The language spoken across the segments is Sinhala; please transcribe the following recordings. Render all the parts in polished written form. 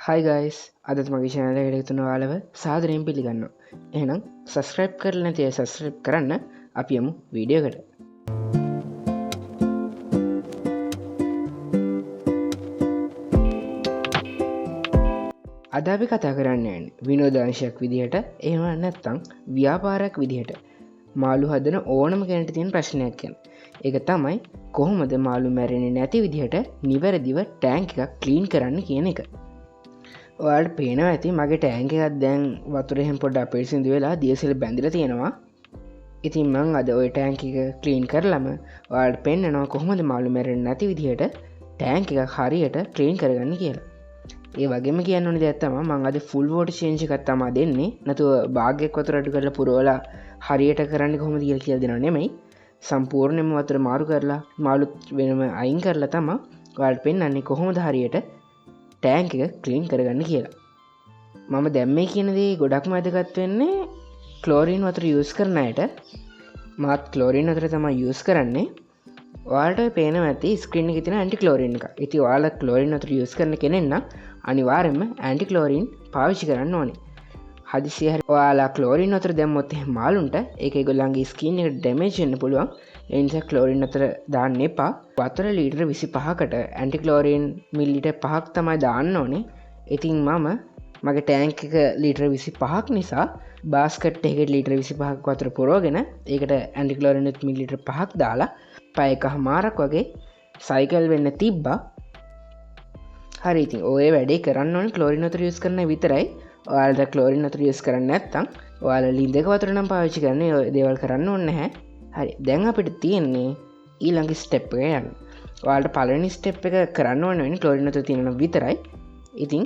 හයි ගයිස් අදත් මගේ චැනල එකතුන වාලව සාදරයෙන් පිළිගන්න. එහෙනම් සස්ක්‍රයිප් කරල නැතිය සස්ක්‍රයිප් කරන්න අපි යමු වීඩියෝකට. අද අපි කතා කරන්න විනෝදාංශයක් විදිහට එහෙම නැත්තං ව්‍යාපාරයක් විදිහට මාළු හදන ඕනම කෙනට තියෙන ප්‍රශ්නයක් ගැන. ඒක තමයි කොහොමද මාළු මැරෙන නැති විදිහට නිවැරදිව ටෑන්ක් එකක් ක්ලීන් කරන්න කියන එක. ඔයාට පේනව ඇති මගේ ටෑන්ක එකත් දැන් වතුරහෙම පොඩ අපිරිසිදු වෙලා දියසෙල බැඳල තියෙනවා. ඉතින් මං අද ඔය ටෑන්ක එක ක්ලීන් කරලම ඔයාට පෙන්න්නනවා කොහොමද මාළු මැරෙන් නැති විදිහට ටෑන්ක එක හරියට ක්ලීන් කරගන්න කියලා. ඒ වගේම කියන්න ඕනි ඇත්තම මං අද ෆුල් වෝට චේංචි කත්තමා දෙන්නේ නැතුව භාග්‍යයක් වතුරටු කරලා පුරෝලා හරියට කරන්න කොහොම දිල් කියල් දෙෙන නෙමයි සම්පූර්ණයම වතුර මාරු කරලා මාළුත් වෙනම අයින් කරලා තම වාට පෙන්න්නේ කොහොමද හරියට ටෑන්ක එක ක්ලීන් කරගන්න කියලා. මම දැම්මේ කියනදේ ගොඩක්ම ඇදගත් වෙන්නේ කලෝරීන් වතුර යස් කරනයට මාත් කලෝරීන් අතර තම යස් කරන්නේ වාට පේන ඇති ස්ක්‍රීන් එක තින ඇන්ටි කලෝරීන් එක ඉති වාල කලෝරීන් අතර යස් කරන කෙනෙන්න අනිවාරෙන්ම ඇන්ටි කලෝරීන් පාවිච්චි කරන්න ඕනේ. හදිසිහර වාලා කලෝරීන් අතර දැම්මොත් මාලුන්ට ඒක ගොල්ලන්ගේ ස්කීන් එක ඩැමේජන්න පුළුවන්. එනිසා කලෝරීන් අතර දාන්න එපා. වතුර ලීටර 25කට ඇන්ටි කලෝරීන් මිලිට 5ක් තමයි දාන්න ඕනේ. ඉතින් මම මගේ ටෑන්ක් එක ලීටර 25ක් නිසා බාස්කට් එකකට ලීටර 25ක් වතුර පුරෝගෙන ඒකට ඇන්ටි කලෝරීන් මිලිටර 5ක් දාලා පැය එකහමාරක් වගේ සයිකල් වෙන්න තිබ්බා. හරි ඉතින් ඔය වැඩේ කරන්න ඕනේ ක්ලෝරීන් වතුර යූස් කරන විතරයි. ඔයාලට ක්ලෝරීන් වතුර යූස් කරන්න නැත්නම් ඔයාලා ලින්දක වතුර නම් පාවිච්චි කරන්න ඔය දේවල් කරන්න ඕනේ නැහැ. හරි දැන් අපිට තියෙන්නේ ඊළඟ ස්ටෙප් එක යන්න. ඔයාලට පළවෙනි ස්ටෙප් එක කරන්න ඕනේ වෙන්නේ ක්ලෝරීන් වතුර තියෙනවා විතරයි. ඉතින්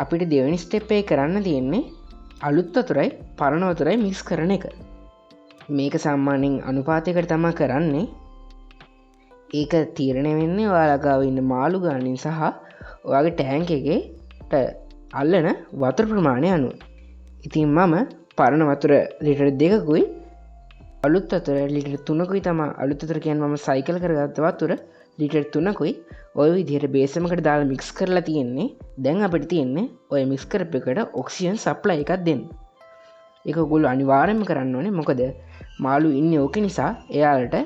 අපිට දෙවෙනි ස්ටෙප් එක කරන්න තියෙන්නේ අලුත් වතුරයි පරණ වතුරයි මික්ස් කරන එක. මේක සාමාන්‍යයෙන් අනුපාතයකට තමයි කරන්නේ. ඒක තීරණය වෙන්නේ ඔයාලා ගාව ඉන්න මාළු ගානින් සහ ඔයාගේ ටෑන්ක් එකේට අල්ලන වතුර ප්‍රමාණය අනුව. ඉතින් මම පරණ වතුර ලිටර් 2කුයි අලුත් වතුර ලිටර් 3කුයි තමයි අලුත් වතුර කියන්නේ මම සයිකල් කරගත්ත වතුර ලිටර් 3කුයි ඔය විදිහට බේසමකට දාලා මික්ස් කරලා තියෙන්නේ. දැන් අපිට තියෙන්නේ ඔය මික්ස් කරපු එකට ඔක්සිජන් සප්ලයි එකක් දෙන්න. ඒක ඔයගොල්ලෝ අනිවාර්යයෙන්ම කරන්න ඕනේ. මොකද මාළු ඉන්නේ ඕක නිසා එයාලගේ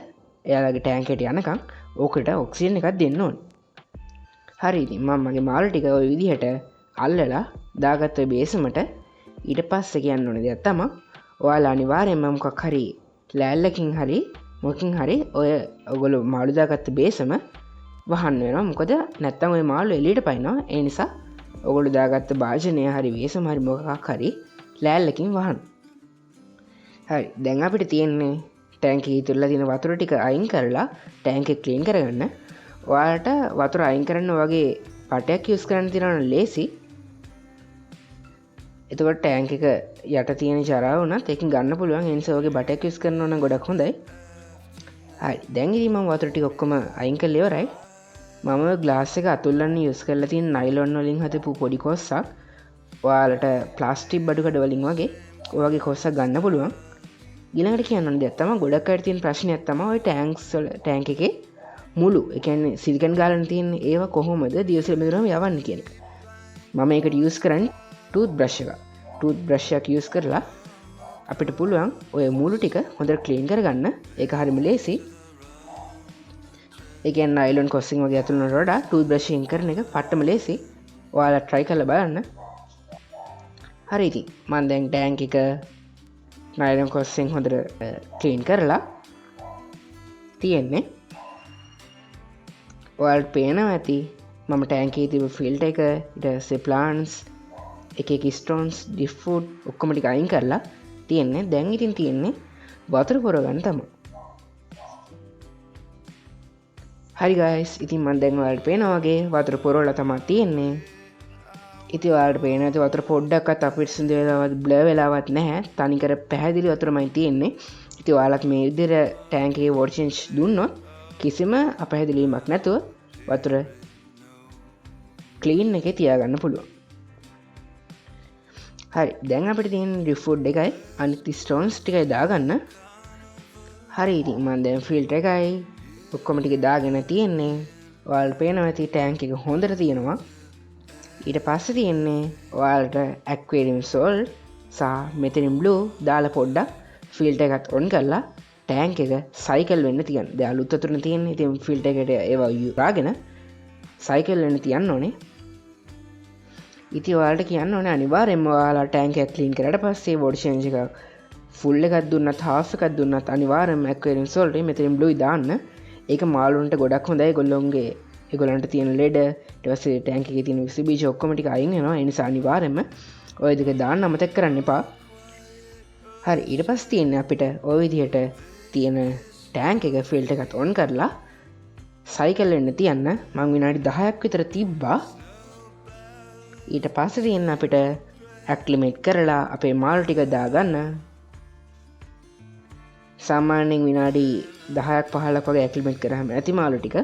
ටෑන්ක් එකට යනකම් ඕකට ඔක්සිජන් එකක් දෙන්න ඕනේ. හරි ඉතින් මම මගේ මාළු ටික ඔය විදිහට අල්ලලා දාගත්ත ඔය බේසමට ඊට පස්සේ කියන්න ඕනේ දෙයක් තමයි ඔයාලා අනිවාර්යයෙන්ම මොකක් හරි ලෑල්ලකින් හරි මොකකින් හරි ඔය ඔයගොල්ලෝ මාළු දාගත්ත බේසම වහන්න වෙනවා. මොකද නැත්තම් ඔය මාළු එළියට පයින්නවා. ඒ නිසා ඔයගොල්ලෝ දාගත්ත භාජනය හරි බේසම හරි මොකක් හරි ලෑල්ලකින් වහන්න. හරි දැන් අපිට තියෙන්නේ ටෑන්ක් එකේ ඉතුරුලා තියෙන වතුර ටික අයින් කරලා ටෑන්ක් එක ක්ලීන් කරගන්න. ඔයාලට වතුර අයින් කරන්න වගේ පටයක් යූස් කරන්න තියෙනවා ලේසි. එතකොට ටෑන්ක් එක යට තියෙන ජරාව උනත් ඒකෙන් ගන්න පුළුවන්. ඒ නිසා ඔයගේ බටයක් යූස් කරනවා නම් ගොඩක් හොඳයි. හරි දැන් ඉතින් මම වතුර ටික ඔක්කොම අයින් කරලා ඉවරයි. මම ග්ලාස් එක අතුල්ලන්න යූස් කරලා තියෙන නයිලොන් වලින් හදපු පොඩි කොස්සක්. ඔයාලට ප්ලාස්ටික් බඩු කඩ වලින් වගේ ඔයගේ කොස්සක් ගන්න පුළුවන්. ඊළඟට කියන්න ඕන දෙයක් තමයි ගොඩක් අය තියෙන ප්‍රශ්නයක් තමයි ඔය ටෑන්ක් එකේ මුළු ඒ කියන්නේ සිලිකන් ගාලන තියෙන ඒවා කොහොමද දියසෙල බඳිනවම යවන්නේ කියන එක. මම ඒකට යූස් කරන්නේ ටූත් බ්‍රෂ් එක. ටූත් බ්‍රෂ් එක යූස් කරලා අපිට පුළුවන් ඔය මුළු ටික හොඳට ක්ලීන් කරගන්න. ඒක හරිම ලේසි. ඒ කියන්නේ නයිලොන් කොස්සින් වගේ අතුල්නට වඩා ටූත් බ්‍රෂින් කරන එක පට්ටම ලේසි. ඔයාලා try කරලා බලන්න. හරි ඉතින් මම දැන් ටෑන්ක් එක නයිලොන් කොස්සින් හොඳට ක්ලීන් කරලා තියෙන්නේ. ඔයාලට පේනවා ඇති මම ටෑන්ක් එකේ තිබු ෆිල්ටර් එක ඊට පස්සේ ප්ලාන්ට්ස් එක ස්ටෝන්ස් ඩිෆ්ෆුඩ් ඔක්කොම ටික අයින් කරලා තියෙන්නේ. දැන් ඉතින් තියෙන්නේ වතුර පුරවන්න තමයි. හරි ගයිස් ඉතින් මම දැන් ඔයාලට පේනවා වගේ වතුර පුරවලා තමයි තියෙන්නේ. ඉතින් ඔයාලට පේනවා ඇති වතුර පොඩ්ඩක්වත් අපිරිසිදු වෙලාවත් බ්ලර් වෙලාවත් නැහැ. තනිකර පැහැදිලි වතුරමයි තියෙන්නේ. ඉතින් ඔයාලත් මේ විදිහට ටෑන්ක් එකේ වෝටර් චේන්ජ් දුන්නොත් කිසිම අපැහැදිලීමක් නැතුව වතුර ක්ලීන් එකේ තියාගන්න පුළුවන්. හරි දැන් අපිට තියෙන රිෆුඩ් එකයි අනිත් ස්ටෝන්ස් ටිකයි දාගන්න. හරි ඉතින් මම දැන් ෆිල්ටර් එකයි ඔක්කොම ටික දාගෙන තියෙන්නේ. ඔයාලට පේනවා ඇති ටෑන්ක් එක හොඳට තියෙනවා. ඊට පස්සේ තියෙන්නේ ඔයාලට ඇක්වේරියම් සෝල්ට් සහ මෙතනින් බ්ලූ දාලා පොඩ්ඩක් ෆිල්ටර් එකත් ඔන් කරලා ටෑන්ක් එක සයිකල් වෙන්න තියන්න. දැන් අලුත් වතුරනේ තියෙන්නේ. ඉතින් ෆිල්ටර් එකට ඒවා යොදාගෙන සයිකල් වෙන්න තියන්න ඕනේ. ඉතින් ඔයාලට කියන්න ඕනේ අනිවාර්යෙන්ම ඔයාලා ටෑන්ක් එක ක්ලීන් කරලා පස්සේ වොටර් චේන්ජ් එකක් ෆුල් එකක් දුන්නත් හාෆ් එකක් දුන්නත් අනිවාර්යෙන්ම ඇක්වේරියම් සෝල්ට් එක මෙතනින් බ්ලූයි දාන්න. ඒක මාළුන්ට ගොඩක් හොඳයි. ඒගොල්ලන්ට තියෙන ලෙඩ ඊට පස්සේ ටෑන්ක් එකේ තියෙන විස බීජ ඔක්කොම ටික අයින් වෙනවා. ඒ නිසා අනිවාර්යෙන්ම ඔය දෙක දාන්න අමතක කරන්න එපා. හරි ඊට පස්සේ තියෙන්නේ අපිට ওই විදිහට තියෙන ටෑන්ක් එක ෆිල්ටර් එකත් ඔන් කරලා සයිකල් වෙන්න තියන්න. මං විනාඩි 10ක් විතර තිබ්බා. ඊට පස්සේ තියෙන අපිට ඇක්ලිමේට් කරලා අපේ මාළු ටික දාගන්න. සාමාන්‍යයෙන් විනාඩි 10ක් 15ක් වගේ ඇක්ලිමේට් කරාම ඇති මාළු ටික.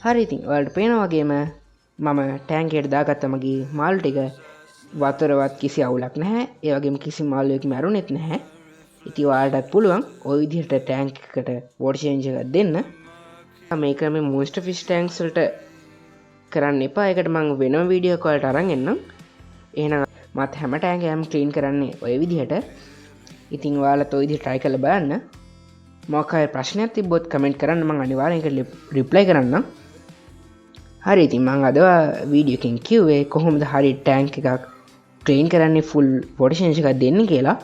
හරි ඉතින් ඔයාලට පේනා වගේම මම ටෑන්ක් එකට දාගත්ත මගේ මාළු ටික වතුරවත් කිසි අවුලක් නැහැ. ඒ වගේම කිසි මාළුවෙක් මැරුණෙත් නැහැ. ඉතින් ඔයාලටත් පුළුවන් ওই විදිහට ටෑන්ක් එකට වොටර් චේන්ජ් එකක් දෙන්න. මේක මේ මොන්ස්ටර් ෆිෂ් ටෑන්ක්ස් වලට කරන්න එපා. ඒකට මම වෙනම වීඩියෝ එකක් ඔයාලට අරන් එන්නම්. එහෙනම් මත් හැම ටෑන්ක් එකම ක්ලීන් කරන්නේ ওই විදිහට. ඉතින් ඔයාලත් ওই විදිහට try කරලා බලන්න. මොකක් හරි ප්‍රශ්නයක් තිබ්බොත් කමෙන්ට් කරන්න. මම අනිවාර්යෙන් ඒකට රිප්ලයි කරන්නම්. හරි ඉතින් මං අද වීඩියෝ එකෙන් කිව්වේ කොහොමද හරි ටෑන්ක් එකක් ක්ලීන් කරන්නේ ෆුල් වොටර් චේන්ජ් එකක් දෙන්න කියලා.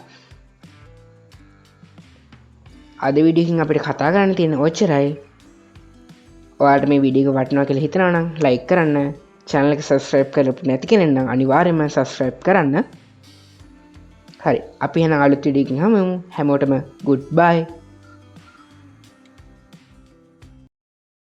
අද වීඩියෝ එකෙන් අපිට කතා කරන්න තියෙන ඔච්චරයි. ඔයාලට මේ වීඩියෝ එක වටිනවා කියලා හිතනවා නම් ලයික් කරන්න. channel එක subscribe කරපු නැති කෙනෙක් නම් අනිවාර්යයෙන්ම subscribe කරන්න. හරි අපි එහෙනම් අලුත් වීඩියෝ එකකින් හමු. හැමෝටම good bye.